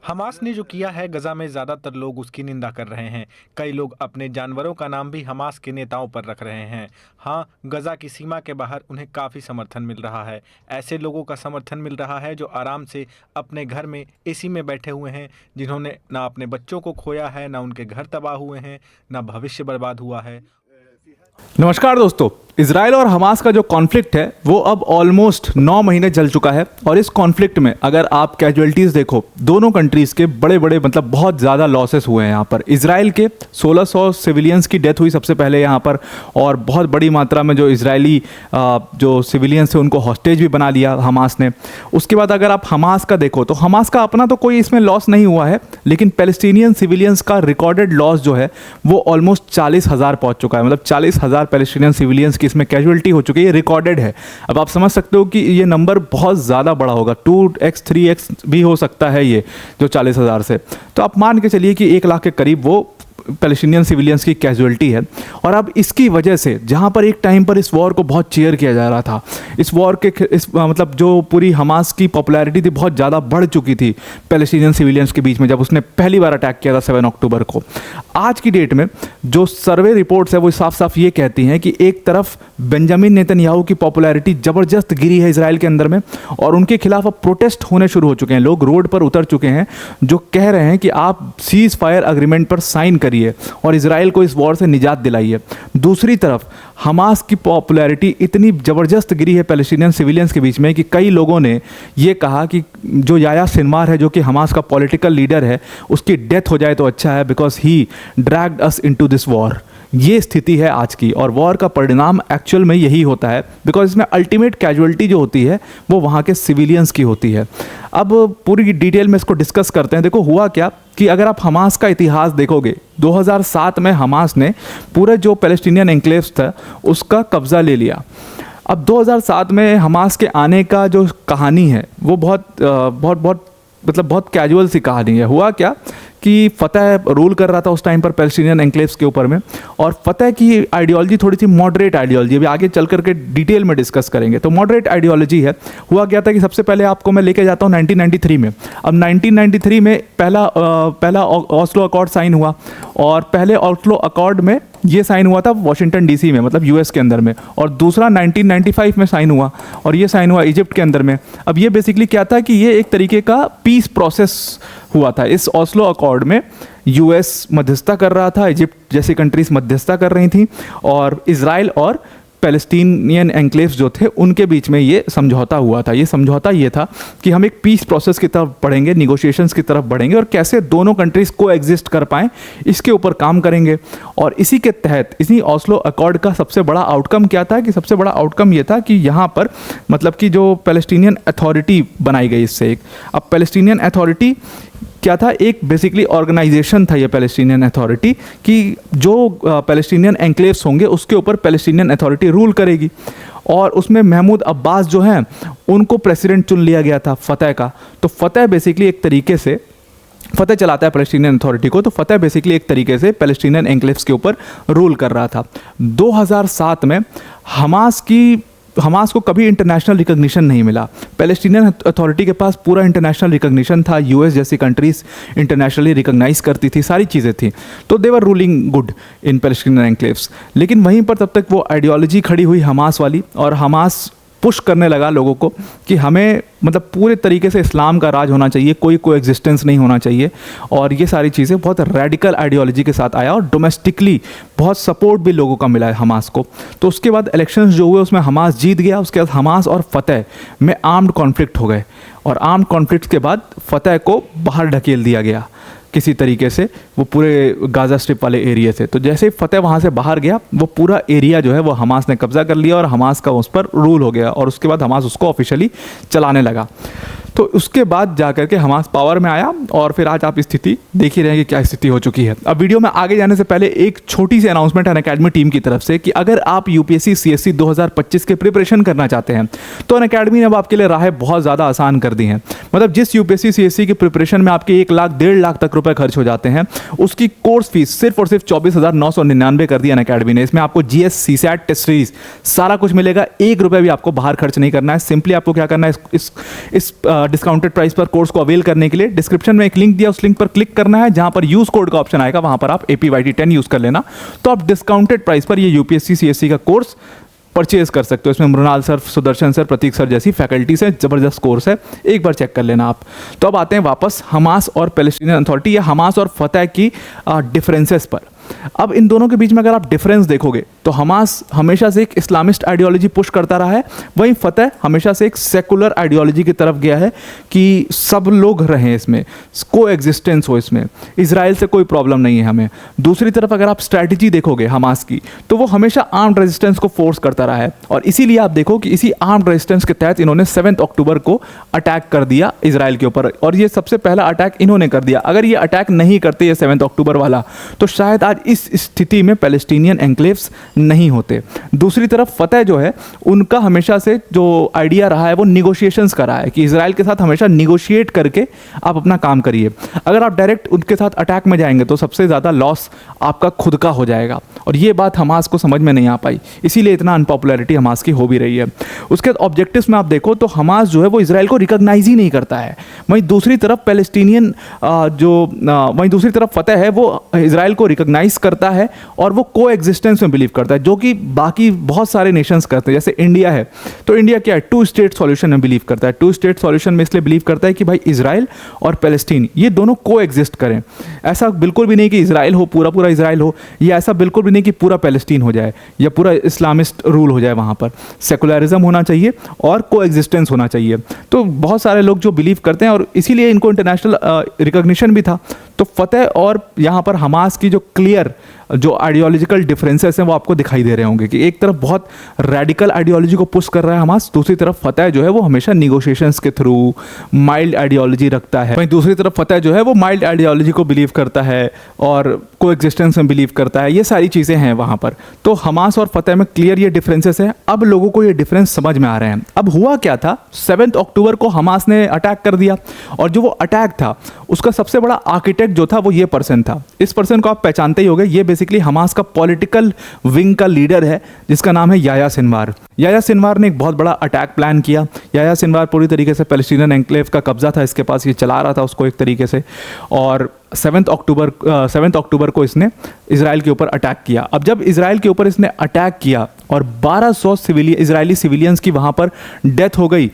Hamas ने जो किया है गजा में, ज्यादातर लोग उसकी निंदा कर रहे हैं। कई लोग अपने जानवरों का नाम भी हमास के नेताओं पर रख रहे हैं। हाँ, गजा की सीमा के बाहर उन्हें काफी समर्थन मिल रहा है। ऐसे लोगों का समर्थन मिल रहा है जो आराम से अपने घर में एसी में बैठे हुए हैं, जिन्होंने ना अपने बच्चों को खोया है, ना उनके घर तबाह हुए हैं, ना भविष्य बर्बाद हुआ है। नमस्कार दोस्तों, इजराइल और हमास का जो कॉन्फ्लिक्ट है वो अब ऑलमोस्ट 9 महीने चल चुका है। और इस कॉन्फ्लिक्ट में अगर आप कैजुअलिटीज़ देखो, दोनों कंट्रीज़ के बड़े बड़े मतलब बहुत ज़्यादा लॉसेस हुए हैं यहाँ पर। इजराइल के 1600 सिविलियंस की डेथ हुई सबसे पहले यहाँ पर, और बहुत बड़ी मात्रा में जो इजरायली जो सिविलियंस थे उनको हॉस्टेज भी बना लिया हमास ने। उसके बाद अगर आप हमास का देखो तो हमास का अपना तो कोई इसमें लॉस नहीं हुआ है, लेकिन पैलेस्टीनियन सिविलियंस का रिकॉर्डेड लॉस जो है वो ऑलमोस्ट 40,000 पहुँच चुका है। मतलब 40,000 पैलेस्टीनियन सिविलियंस की इसमें कैजुअलिटी हो चुकी है, ये रिकॉर्डेड है। अब आप समझ सकते हो कि ये नंबर बहुत ज़्यादा बड़ा होगा, 2x 3x भी हो सकता है ये जो 40,000 से। तो आप मान के चलिए कि 1 लाख के करीब वो पैलेस्टीनियन सिविलियंस की कैजुअलिटी है। और अब इसकी वजह से जहाँ पर एक टाइम पर इस वॉर को बहुत चीयर किया जा रहा था, इस वॉर के मतलब जो पूरी हमास की पॉपुलैरिटी थी बहुत ज़्यादा बढ़ चुकी थी पैलेस्टीनियन सिविलियंस के बीच में, जब उसने पहली बार अटैक किया था 7 अक्टूबर को। आज की डेट में जो सर्वे रिपोर्ट्स है वो साफ साफ ये कहती हैं कि एक तरफ बेंजामिन नेतन्याहू की पॉपुलैरिटी ज़बरदस्त गिरी है इजराइल के अंदर में, और उनके खिलाफ अब प्रोटेस्ट होने शुरू हो चुके हैं। लोग रोड पर उतर चुके हैं जो कह रहे हैं कि आप सीज फायर अग्रीमेंट पर साइन करिए और इजराइल को इस वॉर से निजात दिलाइए। दूसरी तरफ हमास की पॉपुलैरिटी इतनी ज़बरदस्त गिरी है पैलेस्टीनियन सिविलियंस के बीच में कि कई लोगों ने ये कहा कि जो याह्या सिनवार है, जो कि हमास का पॉलिटिकल लीडर है, उसकी डेथ हो जाए तो अच्छा है, because he dragged us into this war. ये स्थिति है आज की, और वॉर का परिणाम एक्चुअल में यही होता है, बिकॉज इसमें अल्टीमेट कैजुअलिटी जो होती है वो वहाँ के सिविलियंस की होती है। अब पूरी डिटेल में इसको डिस्कस करते हैं। देखो हुआ क्या कि अगर आप हमास का इतिहास देखोगे, 2007 में हमास ने पूरे जो पैलेस्टीनियन एन्क्लेव्स था उसका कब्जा ले लिया। अब 2007 में हमास के आने का जो कहानी है वो बहुत कैजुअल सी कहानी है। हुआ क्या कि फतह रूल कर रहा था उस टाइम पर पैलेस्टीनियन एन्क्लेव्स के ऊपर में, और फतह की आइडियोलॉजी थोड़ी सी मॉडरेट आइडियोलॉजी, अभी आगे चल करके डिटेल में डिस्कस करेंगे। तो मॉडरेट आइडियोलॉजी है। हुआ क्या था कि सबसे पहले आपको मैं लेके जाता हूँ 1993 में। अब 1993 में पहला ऑस्लो अकॉर्ड साइन हुआ, और पहले ऑस्लो अकॉर्ड में ये साइन हुआ था वॉशिंगटन डीसी में, मतलब यूएस के अंदर में, और दूसरा 1995 में साइन हुआ, और ये साइन हुआ इजिप्ट के अंदर में। अब ये बेसिकली क्या था कि ये एक तरीके का पीस प्रोसेस हुआ था। इस ऑस्लो अकॉर्ड में यूएस मध्यस्थता कर रहा था, इजिप्ट जैसी कंट्रीज मध्यस्थता कर रही थी, और इजराइल और पैलेस्टीनियन एन्क्लेव्स जो थे उनके बीच में ये समझौता हुआ था। ये समझौता ये था कि हम एक पीस प्रोसेस की तरफ बढ़ेंगे, निगोशिएशंस की तरफ बढ़ेंगे, और कैसे दोनों कंट्रीज को एग्जिस्ट कर पाएँ इसके ऊपर काम करेंगे। और इसी के तहत इसी ऑस्लो अकॉर्ड का सबसे बड़ा आउटकम क्या था कि सबसे बड़ा आउटकम ये था कि यहाँ पर मतलब कि जो पैलेस्टीनियन अथॉरिटी बनाई गई इससे एक। अब पैलेस्टीनियन अथॉरिटी क्या था, एक बेसिकली ऑर्गेनाइजेशन था ये पैलेस्टीनियन अथॉरिटी, कि जो पैलेस्टीनियन एन्क्लेव्स होंगे उसके ऊपर पैलेस्टीनियन अथॉरिटी रूल करेगी। और उसमें महमूद अब्बास जो हैं उनको प्रेसिडेंट चुन लिया गया था फतह का। तो फतह बेसिकली एक तरीके से फतह चलाता है पैलेस्टीनियन अथॉरिटी को, तो फतह बेसिकली एक तरीके से पैलेस्टीनियन एन्क्लेव्स के ऊपर रूल कर रहा था। 2007 में हमास को कभी इंटरनेशनल रिकग्निशन नहीं मिला। पैलेस्टीनियन अथॉरिटी के पास पूरा इंटरनेशनल रिकग्निशन था, यूएस जैसी कंट्रीज इंटरनेशनली रिकग्नाइज करती थी, सारी चीज़ें थी, तो they were ruling good in Palestinian enclaves. लेकिन वहीं पर तब तक वो आइडियोलॉजी खड़ी हुई हमास वाली, और हमास पुश करने लगा लोगों को कि हमें मतलब पूरे तरीके से इस्लाम का राज होना चाहिए, कोई एग्जिस्टेंस नहीं होना चाहिए, और ये सारी चीज़ें बहुत रेडिकल आइडियोलॉजी के साथ आया, और डोमेस्टिकली बहुत सपोर्ट भी लोगों का मिला है हमास को। तो उसके बाद इलेक्शंस जो हुए उसमें हमास जीत गया। उसके बाद हमास और फतह में आर्म्ड कॉन्फ्लिक्ट हो गए, और आर्म्ड कॉन्फ्लिक्ट के बाद फतह को बाहर ढकेल दिया गया किसी तरीके से, वो पूरे गाज़ा स्ट्रिप वाले एरिया से। तो जैसे फतह वहाँ से बाहर गया, वो पूरा एरिया जो है वो हमास ने कब्जा कर लिया, और हमास का उस पर रूल हो गया, और उसके बाद हमास उसको ऑफिशियली चलाने लगा। तो उसके बाद जाकर के हमास पावर में आया, और फिर आज आप स्थिति देख ही रहे हैं कि क्या स्थिति हो चुकी है। अब वीडियो में आगे जाने से पहले एक छोटी सी अनाउंसमेंट है अनअकैडमी टीम की तरफ से कि अगर आप यूपीएससी सीएससी 2025 के प्रिपरेशन करना चाहते हैं तो अनअकैडमी ने अब आपके लिए राहें बहुत ज़्यादा आसान कर दी हैं। मतलब जिस यूपीएससी सीएससी की प्रिपरेशन में आपके 1 लाख 1.5 लाख तक रुपए खर्च हो जाते हैं, उसकी कोर्स फीस सिर्फ और सिर्फ 24,999 कर दी अनअकैडमी ने। इसमें आपको जीएस सीसैट टेस्ट सीरीज सारा कुछ मिलेगा, 1 रुपये भी आपको बाहर खर्च नहीं करना है। सिंपली आपको क्या करना है, इस डिस्काउंटेड प्राइस पर कोर्स को अवेल करने के लिए डिस्क्रिप्शन में एक लिंक दिया, उस लिंक पर क्लिक करना है, जहां पर यूज कोड का ऑप्शन आएगा, वहां पर आप APYT10 यूज कर लेना, तो आप डिस्काउंटेड प्राइस पर ये UPSC CSC का कोर्स परचेज कर सकते हो। इसमें मृणाल सर, सुदर्शन सर, प्रतीक सर जैसी फैकल्टीज है, ज़बरदस्त कोर्स है, एक बार चेक कर लेना आप। तो अब आते हैं वापस हमास और पैलेस्टीनियन अथॉरिटी या हमास और फतह की डिफरेंसेस पर। अब इन दोनों के बीच में अगर आप डिफरेंस देखोगे तो हमास हमेशा से एक इस्लामिस्ट आइडियोलॉजी पुश करता रहा है, वहीं फतह हमेशा से एक सेकुलर आइडियोलॉजी की तरफ गया है कि सब लोग रहें इसमें, को एग्जिस्टेंस हो इसमें, इजराइल से कोई प्रॉब्लम नहीं है हमें। दूसरी तरफ अगर आप स्ट्रैटेजी देखोगे हमास की, तो वो हमेशा आर्म्ड रेजिस्टेंस को फोर्स करता रहा है, और इसीलिए आप देखो कि इसी आर्म्ड रेजिस्टेंस के तहत इन्होंने 7 अक्टूबर को अटैक कर दिया इजराइल के ऊपर, और ये सबसे पहला अटैक इन्होंने कर दिया। अगर ये अटैक नहीं करते ये 7 अक्टूबर वाला, तो शायद आज इस स्थिति में पैलेस्टीनियन एन्क्लेव्स नहीं होते। दूसरी तरफ फतह जो है, उनका हमेशा से जो आइडिया रहा है वो निगोशिएशंस का रहा है कि इजराइल के साथ हमेशा निगोशिएट करके आप अपना काम करिए। अगर आप डायरेक्ट उनके साथ अटैक में जाएंगे तो सबसे ज़्यादा लॉस आपका खुद का हो जाएगा, और ये बात हमास को समझ में नहीं आ पाई, इसीलिए इतना अनपॉपुलैरिटी हमास की हो भी रही है। उसके ऑब्जेक्टिव्स में आप देखो तो हमास जो है वो इजराइल को रिकॉग्नाइज ही नहीं करता है, वहीं दूसरी तरफ पैलेस्टीनियन वहीं दूसरी तरफ फतह है वो इजराइल को रिकॉग्नाइज करता है और वो को एग्जिस्टेंस में बिलीव करता है, जो कि बाकी बहुत सारे नेशंस करते हैं। जैसे इंडिया है, तो इंडिया क्या है, 2 स्टेट सॉल्यूशन में बिलीव करता है। 2 स्टेट सॉल्यूशन में इसलिए बिलीव करता है कि भाई इजराइल और पैलेस्टीन ये दोनों को एग्जिस्ट करें। ऐसा बिल्कुल भी नहीं कि इजराइल हो, पूरा पूरा इजराइल हो, या ऐसा बिल्कुल भी नहीं कि पूरा पैलेस्टीन हो जाए या पूरा इस्लामिस्ट रूल हो जाए वहाँ पर। सेकुलरिज्म होना चाहिए और को एग्जिस्टेंस होना चाहिए। तो बहुत सारे लोग जो बिलीव करते हैं, और इसीलिए इनको इंटरनेशनल रिकॉग्निशन भी था। तो फतह और यहाँ पर हमास की जो क्लियर जो आइडियोलॉजिकल डिफरेंसेस हैं वो आपको दिखाई दे रहे होंगे कि एक तरफ बहुत रेडिकल आइडियोलॉजी को पुश कर रहा है हमास, दूसरी तरफ फतह जो है वो हमेशा निगोशिएशंस के थ्रू माइल्ड आइडियोलॉजी रखता है। वहीं दूसरी तरफ फतह जो है वो माइल्ड आइडियोलॉजी को बिलीव करता है और को एग्जिस्टेंस में बिलीव करता है। ये सारी चीज़ें हैं वहाँ पर। तो हमास और फतह में क्लियर ये डिफरेंसेस हैं। अब लोगों को ये डिफरेंस समझ में आ रहे हैं। अब हुआ क्या था, 7 अक्टूबर को हमास ने अटैक कर दिया, और जो वो अटैक था उसका सबसे बड़ा आर्किटेक्ट जो था वो ये पर्सन था। इस पर्सन को आप पहचानते ही होंगे, ये बेसिकली हमास का पॉलिटिकल विंग का लीडर है, जिसका नाम है याह्या सिनवार। याह्या सिनवार ने एक बहुत बड़ा अटैक प्लान किया। याह्या सिनवार पूरी तरीके से पैलेस्टीनियन एन्क्लेव का कब्जा था इसके पास, ये चला रहा था उसको एक तरीके से, और 7 अक्टूबर को इसने इजराइल के ऊपर अटैक किया। अब जब इजराइल के ऊपर इसने अटैक किया और 1200 इजरायली सिविलियंस की वहाँ पर डेथ हो गई,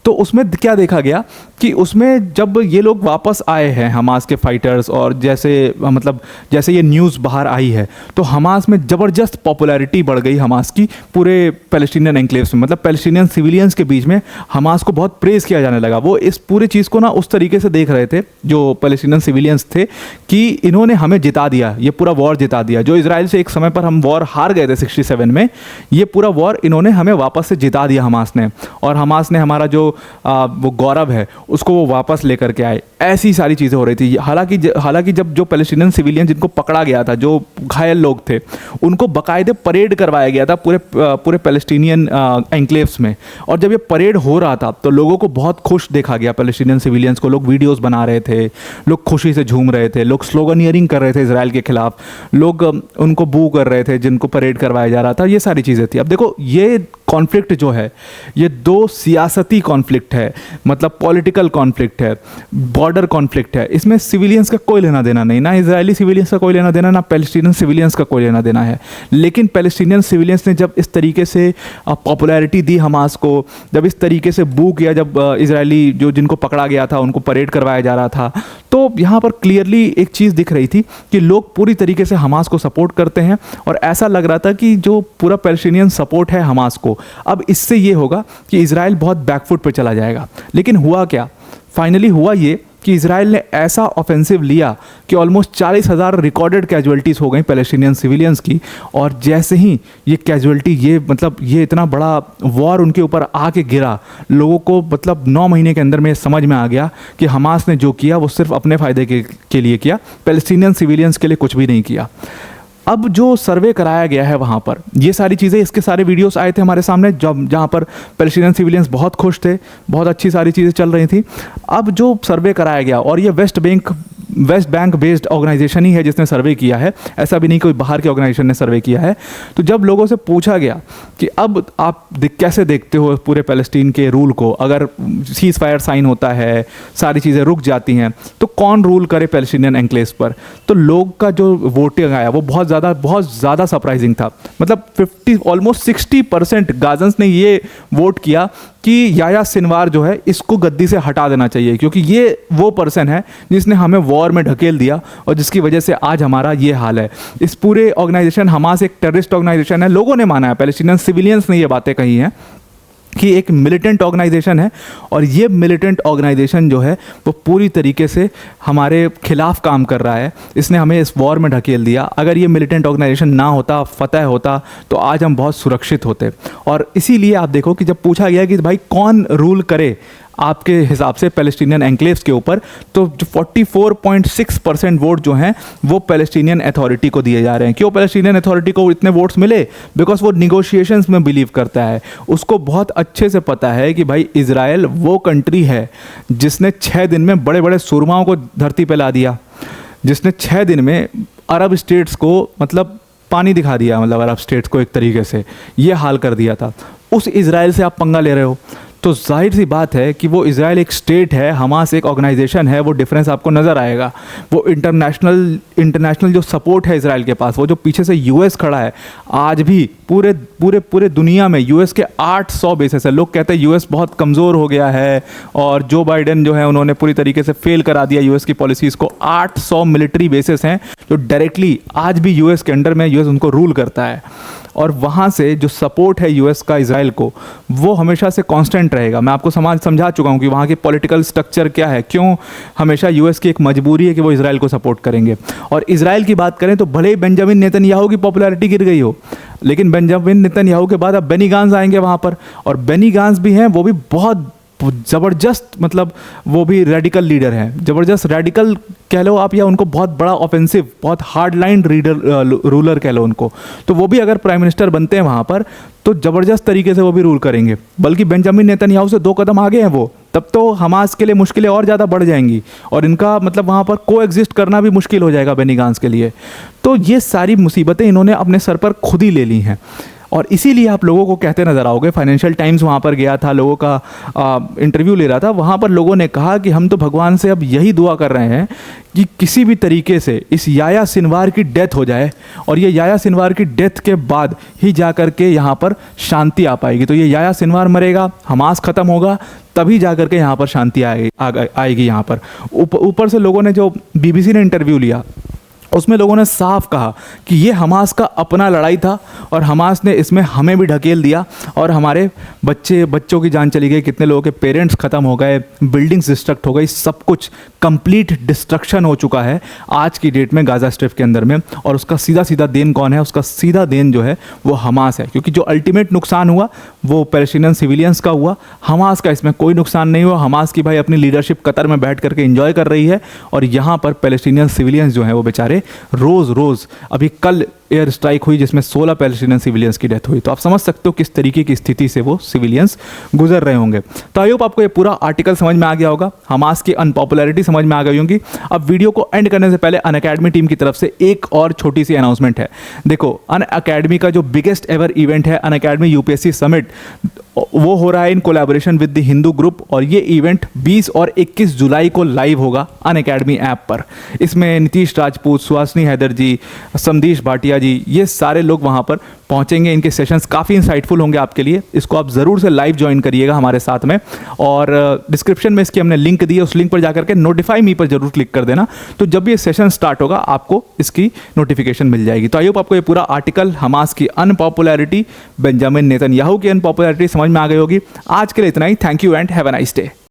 तो उसमें क्या देखा गया कि उसमें जब ये लोग वापस आए हैं हमास के फाइटर्स, और जैसे ये न्यूज़ बाहर आई है, तो हमास में ज़बरदस्त पॉपुलैरिटी बढ़ गई हमास की पूरे पैलेस्टीनियन एन्क्लेव्स में। मतलब पैलेस्टीनियन सिविलियंस के बीच में हमास को बहुत प्रेज़ किया जाने लगा। वो इस पूरी चीज़ को ना उस तरीके से देख रहे थे जो पैलेस्टीनियन सिविलियंस थे कि इन्होंने हमें जिता दिया, ये पूरा वॉर जिता दिया। जो इजराइल से एक समय पर हम वॉर हार गए थे 67 में, ये पूरा वॉर इन्होंने हमें वापस से जिता दिया हमास ने, और हमास ने हमारा जो वो गौरव है उसको वो वापस लेकर के आए। ऐसी सारी चीज़ें हो रही थी। हालांकि जब जो पैलेस्टीनियन सिविलियन जिनको पकड़ा गया था, जो घायल लोग थे, उनको बाकायदे परेड करवाया गया था पूरे पैलेस्टीनियन एन्क्लेव्स में। और जब ये परेड हो रहा था तो लोगों को बहुत खुश देखा गया, पैलेस्टीनियन सिविलियंस को। लोग वीडियोस बना रहे थे, लोग खुशी से झूम रहे थे, लोग स्लोगनियरिंग कर रहे थे इजराइल के खिलाफ, लोग उनको बू कर रहे थे जिनको परेड करवाया जा रहा था। ये सारी चीज़ें थी। अब देखो, ये कॉन्फ्लिक्ट जो है ये 2 सियासती कॉन्फ्लिक्ट है, मतलब पॉलिटिकल कॉन्फ्लिक्ट है, बॉर्डर कॉन्फ्लिक्ट है। इसमें सिविलियंस का कोई लेना देना नहीं, ना इजरायली सिविलियंस का कोई लेना देना, ना पैलेस्टीनियन सिविलियंस का कोई लेना देना है। लेकिन पैलेस्टीनियन सिविलियंस ने जब इस तरीके से पॉपुलैरिटी दी हमास को, जब इस तरीके से बू किया, जब इजरायली जिनको पकड़ा गया था उनको परेड करवाया जा रहा था, तो यहाँ पर क्लियरली एक चीज़ दिख रही थी कि लोग पूरी तरीके से हमास को सपोर्ट करते हैं, और ऐसा लग रहा था कि जो पूरा पैलेस्टीनियन सपोर्ट है हमास को, अब इससे ये होगा कि इजराइल बहुत बैकफुट पे चला जाएगा। लेकिन हुआ क्या, फाइनली हुआ ये कि इजराइल ने ऐसा ऑफेंसिव लिया कि ऑलमोस्ट 40,000 रिकॉर्डेड कैजुअलिटीज़ हो गई पैलेस्टीनियन सिविलियंस की। और जैसे ही ये कैजुअलिटी, ये इतना बड़ा वॉर उनके ऊपर आके गिरा, लोगों को 9 महीने के अंदर में समझ में आ गया कि हमास ने जो किया वो सिर्फ अपने फ़ायदे के लिए किया, पैलेस्टीनियन सिविलियंस के लिए कुछ भी नहीं किया। अब जो सर्वे कराया गया है वहाँ पर, ये सारी चीज़ें, इसके सारे वीडियोस आए थे हमारे सामने, जहाँ पर पैलेस्टीनियन सिविलियंस बहुत खुश थे, बहुत अच्छी सारी चीज़ें चल रही थी। अब जो सर्वे कराया गया, और ये West Bank West Bank based organisation ही है जिसने सर्वे किया है, ऐसा भी नहीं कोई बाहर के ऑर्गेनाइजेशन ने सर्वे किया है। तो जब लोगों से पूछा गया कि अब आप कैसे देखते हो पूरे पैलेस्टीन के रूल को, अगर सीज फायर साइन होता है, सारी चीज़ें रुक जाती हैं, तो कौन रूल करे पैलेस्टीनियन एन्क्लेव्स पर, तो लोग का जो वोटिंग आया वो बहुत ज़्यादा सरप्राइजिंग था। मतलब ऑलमोस्ट 60% गाजन्स ने ये वोट किया कि याह्या सिनवार जो है इसको गद्दी से हटा देना चाहिए, क्योंकि ये वो पर्सन है जिसने हमें वॉर में ढकेल दिया और जिसकी वजह से आज हमारा ये हाल है। इस पूरे ऑर्गेनाइजेशन हमास एक टेररिस्ट ऑर्गेनाइजेशन है, लोगों ने माना है, पैलेस्टीनियन सिविलियंस ने ये बातें कही हैं कि एक मिलिटेंट ऑर्गेनाइजेशन है और ये मिलिटेंट ऑर्गेनाइजेशन जो है वो पूरी तरीके से हमारे खिलाफ काम कर रहा है, इसने हमें इस वॉर में ढकेल दिया। अगर ये मिलिटेंट ऑर्गेनाइजेशन ना होता, फतह होता, तो आज हम बहुत सुरक्षित होते। और इसीलिए आप देखो कि जब पूछा गया कि भाई कौन रूल करे आपके हिसाब से पैलेस्टीनियन एन्क्लेव्स के ऊपर, तो 44.6% वोट जो हैं वो पैलेस्टीनियन अथॉरिटी को दिए जा रहे हैं। क्यों पैलेस्टीनियन अथॉरिटी को इतने वोट्स मिले? बिकॉज वो निगोशिएशंस में बिलीव करता है। उसको बहुत अच्छे से पता है कि भाई इजराइल वो कंट्री है जिसने 6 दिन में बड़े बड़े सुरमाओं को धरती पर ला दिया, जिसने 6 दिन में अरब स्टेट्स को मतलब पानी दिखा दिया, मतलब अरब स्टेट्स को एक तरीके से ये हाल कर दिया था। उस इजराइल से आप पंगा ले रहे हो, तो जाहिर सी बात है कि वो इजराइल एक स्टेट है, हमास एक ऑर्गेनाइजेशन है, वो डिफरेंस आपको नज़र आएगा। वो इंटरनेशनल जो सपोर्ट है इजराइल के पास, वो जो पीछे से यूएस खड़ा है, आज भी पूरे दुनिया में यूएस के 800 बेसेस है। लोग कहते हैं यूएस बहुत कमज़ोर हो गया है और जो बाइडेन जो है उन्होंने पूरी तरीके से फेल करा दिया यूएस की पॉलिसीज़ को। 800 मिलिट्री बेसेस हैं जो डायरेक्टली आज भी यूएस के अंडर में यूएस उनको रूल करता है, और वहाँ से जो सपोर्ट है यूएस का इजराइल को वो हमेशा से कांस्टेंट रहेगा। मैं आपको समझा चुका हूँ कि वहाँ की पॉलिटिकल स्ट्रक्चर क्या है, क्यों हमेशा यूएस की एक मजबूरी है कि वो इजराइल को सपोर्ट करेंगे। और इजराइल की बात करें तो भले ही बेंजामिन नेतन्याहू की पॉपुलैरिटी गिर गई हो, लेकिन बेंजामिन नेतन्याहू के बाद अब बेनी गांज आएंगे वहाँ पर, और बेनी गांज भी हैं, वो भी बहुत ज़बरदस्त, मतलब वो भी रेडिकल लीडर हैं, ज़बरदस्त रेडिकल कह लो आप, या उनको बहुत बड़ा ऑफेंसिव, बहुत हार्ड लाइन रूलर कह लो उनको। तो वो भी अगर प्राइम मिनिस्टर बनते हैं वहाँ पर तो ज़बरदस्त तरीके से वो भी रूल करेंगे। बल्कि बेंजामिन नेतन्याहू से 2 कदम आगे हैं वो, तब तो हमास के लिए मुश्किलें और ज़्यादा बढ़ जाएंगी और इनका मतलब वहाँ पर को एग्जिस्ट करना भी मुश्किल हो जाएगा बेनी गांज के लिए। तो ये सारी मुसीबतें इन्होंने अपने सर पर खुद ही ले ली हैं, और इसीलिए आप लोगों को कहते नज़र आओगे। फाइनेंशियल टाइम्स वहाँ पर गया था, लोगों का इंटरव्यू ले रहा था, वहाँ पर लोगों ने कहा कि हम तो भगवान से अब यही दुआ कर रहे हैं कि किसी भी तरीके से इस याह्या सिनवार की डेथ हो जाए, और ये याह्या सिनवार की डेथ के बाद ही जा कर के यहाँ पर शांति आ पाएगी। तो ये याह्या सिनवार मरेगा, हमास ख़त्म होगा, तभी जा कर के यहाँ पर शांति आएगी यहाँ पर। ऊपर से लोगों ने, जो बीबीसी ने इंटरव्यू लिया, उसमें लोगों ने साफ कहा कि ये हमास का अपना लड़ाई था और हमास ने इसमें हमें भी ढकेल दिया और हमारे बच्चों की जान चली गई, कितने लोगों के पेरेंट्स ख़त्म हो गए, बिल्डिंग्स डिस्ट्रक्ट हो गई, सब कुछ कंप्लीट डिस्ट्रक्शन हो चुका है आज की डेट में गाज़ा स्ट्रिप के अंदर में। और उसका सीधा देन कौन है? उसका सीधा देन जो है वो हमास है, क्योंकि जो अल्टीमेट नुकसान हुआ वो पैलेस्टीनियन सिविलियंस का हुआ, हमास का इसमें कोई नुकसान नहीं हुआ। हमास की भाई अपनी लीडरशिप कतर में बैठ करके एंजॉय कर रही है, और यहाँ पर पैलेस्टीनियन सिविलियंस जो हैं वो बेचारे रोज़, अभी कल एयर स्ट्राइक हुई जिसमें 16 पैलेस्टीनियन सिविलियंस की डेथ हुई। तो आप समझ सकते हो किस तरीके की स्थिति से वो सिविलियंस गुजर रहे होंगे। तो आई होप आपको ये पूरा आर्टिकल समझ में आ गया होगा, हमास की अनपॉपुलैरिटी समझ में आ गई होगी। अब वीडियो को एंड करने से पहले अनअकैडमी टीम की तरफ से एक और छोटी सी अनाउंसमेंट है। देखो, अनअकैडमी का जो बिगेस्ट एवर इवेंट है अनअकैडमी यूपीएससी समिट, वो हो रहा है in collaboration with the Hindu group, और ये इवेंट 20 और 21 जुलाई को लाइव होगा अनअकैडमी ऐप पर। इसमें नीतीश राजपूत, सुहासिनी हैदर जी, समदीश भाटिया जी, ये सारे लोग वहाँ पर पहुँचेंगे। इनके सेशंस काफ़ी इंसाइटफुल होंगे आपके लिए, इसको आप ज़रूर से लाइव ज्वाइन करिएगा हमारे साथ में। और डिस्क्रिप्शन में इसकी हमने लिंक दी है, उस लिंक पर जाकर के नोटिफाई मी पर जरूर क्लिक कर देना, तो जब ये सेशन स्टार्ट होगा आपको इसकी नोटिफिकेशन मिल जाएगी। तो आई होप आपको ये पूरा आर्टिकल हमास की अनपॉपुलैरिटी, बेंजामिन नेतन्याहू की अनपॉपुलैरिटी समझ में आ गई होगी। आज के लिए इतना ही। Thank you and have a nice day.